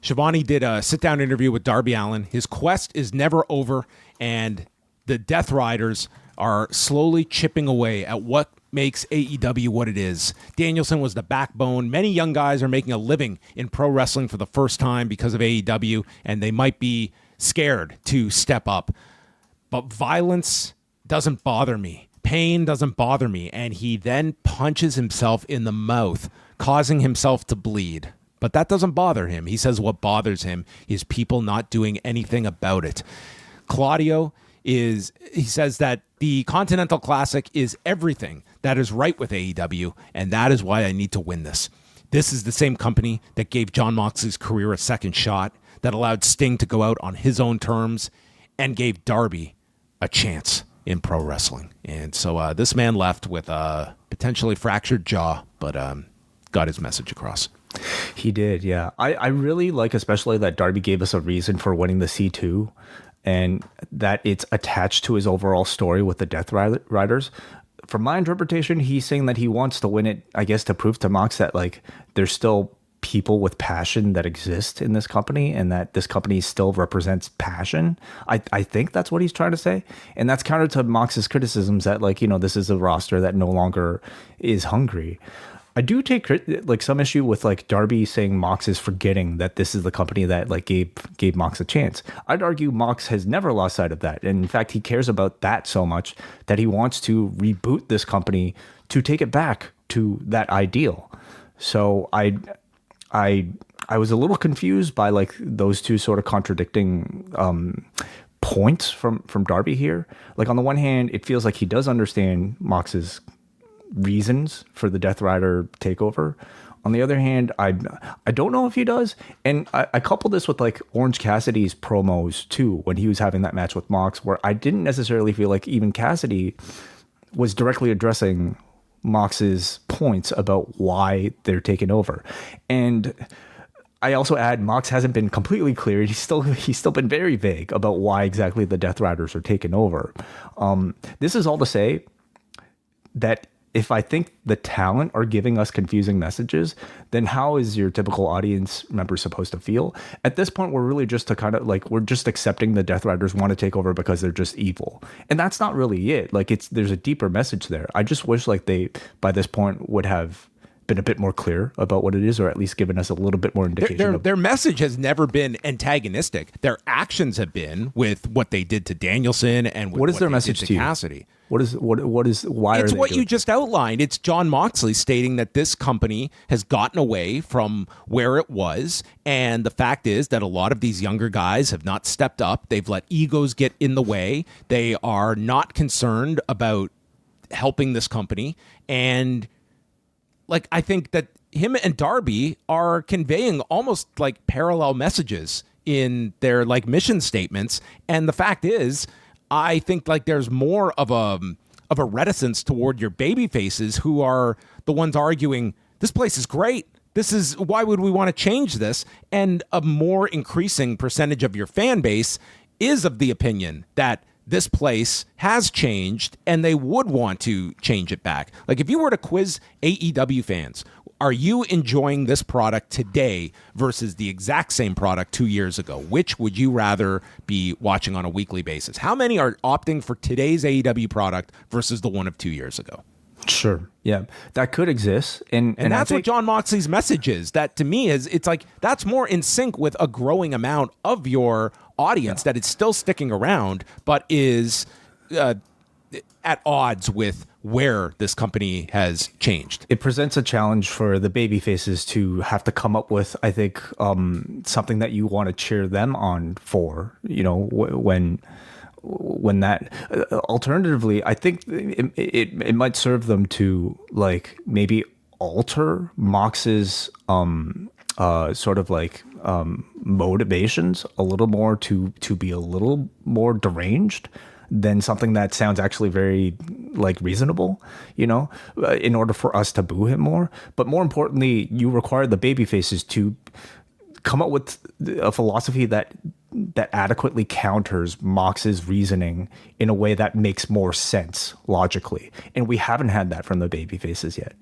Shivani did a sit-down interview with Darby Allin. His quest is never over, and the Death Riders are slowly chipping away at what makes AEW what it is. Danielson was the backbone. Many young guys are making a living in pro wrestling for the first time because of AEW, and they might be scared to step up. But violence doesn't bother me. Pain doesn't bother me. And he then punches himself in the mouth, causing himself to bleed. But that doesn't bother him. He says what bothers him is people not doing anything about it. Claudio he says that the Continental Classic is everything that is right with AEW, and that is why I need to win this. This is the same company that gave Jon Moxley's career a second shot, that allowed Sting to go out on his own terms, and gave Darby a chance in pro wrestling. And so this man left with a potentially fractured jaw, but got his message across. He did, yeah. I really like especially that Darby gave us a reason for winning the C2, and that it's attached to his overall story with the Death Riders. From my interpretation, he's saying that he wants to win it, I guess, to prove to Mox that like there's still people with passion that exist in this company, and that this company still represents passion. I think that's what he's trying to say. And that's counter to Mox's criticisms that, like, you know, this is a roster that no longer is hungry. I do take like some issue with like Darby saying Mox is forgetting that this is the company that like gave Mox a chance. I'd argue Mox has never lost sight of that. And in fact, he cares about that so much that he wants to reboot this company to take it back to that ideal. So I was a little confused by like those two sort of contradicting points from Darby here. Like on the one hand, it feels like he does understand Mox's reasons for the Death Rider takeover. On the other hand, I don't know if he does. And I couple this with like Orange Cassidy's promos too, when he was having that match with Mox, where I didn't necessarily feel like even Cassidy was directly addressing Mox's points about why they're taking over. And I also add, Mox hasn't been completely clear. He's still been very vague about why exactly the Death Riders are taking over. This is all to say that if I think the talent are giving us confusing messages, then how is your typical audience member supposed to feel? At this point, we're really just to kind of like, we're just accepting the Death Riders want to take over because they're just evil. And that's not really it. Like there's a deeper message there. I just wish like they, by this point, would have been a bit more clear about what it is, or at least given us a little bit more indication. Their message has never been antagonistic. Their actions have been with what they did to Danielson and with what is their message to Cassidy. Why it's are they what doing you just outlined. It's Jon Moxley stating that this company has gotten away from where it was, and the fact is that a lot of these younger guys have not stepped up. They've let egos get in the way. They are not concerned about helping this company, and like, I think that him and Darby are conveying almost like parallel messages in their like mission statements. And the fact is, I think like there's more of a reticence toward your baby faces who are the ones arguing, this place is great. Why would we want to change this? And a more increasing percentage of your fan base is of the opinion that this place has changed and they would want to change it back. Like if you were to quiz AEW fans, are you enjoying this product today versus the exact same product 2 years ago? Which would you rather be watching on a weekly basis? How many are opting for today's AEW product versus the one of 2 years ago? Sure. Yeah, that could exist. And that's what Jon Moxley's message is. That to me it's like that's more in sync with a growing amount of your audience, that it's still sticking around, but is at odds with where this company has changed. It presents a challenge for the baby faces to have to come up with, I think, something that you want to cheer them on for, you know, when that alternatively, I think it might serve them to like maybe alter Mox's sort of like motivations a little more to be a little more deranged than something that sounds actually very like reasonable, you know, in order for us to boo him more. But more importantly, you require the baby faces to come up with a philosophy that adequately counters Mox's reasoning in a way that makes more sense logically. And we haven't had that from the baby faces yet.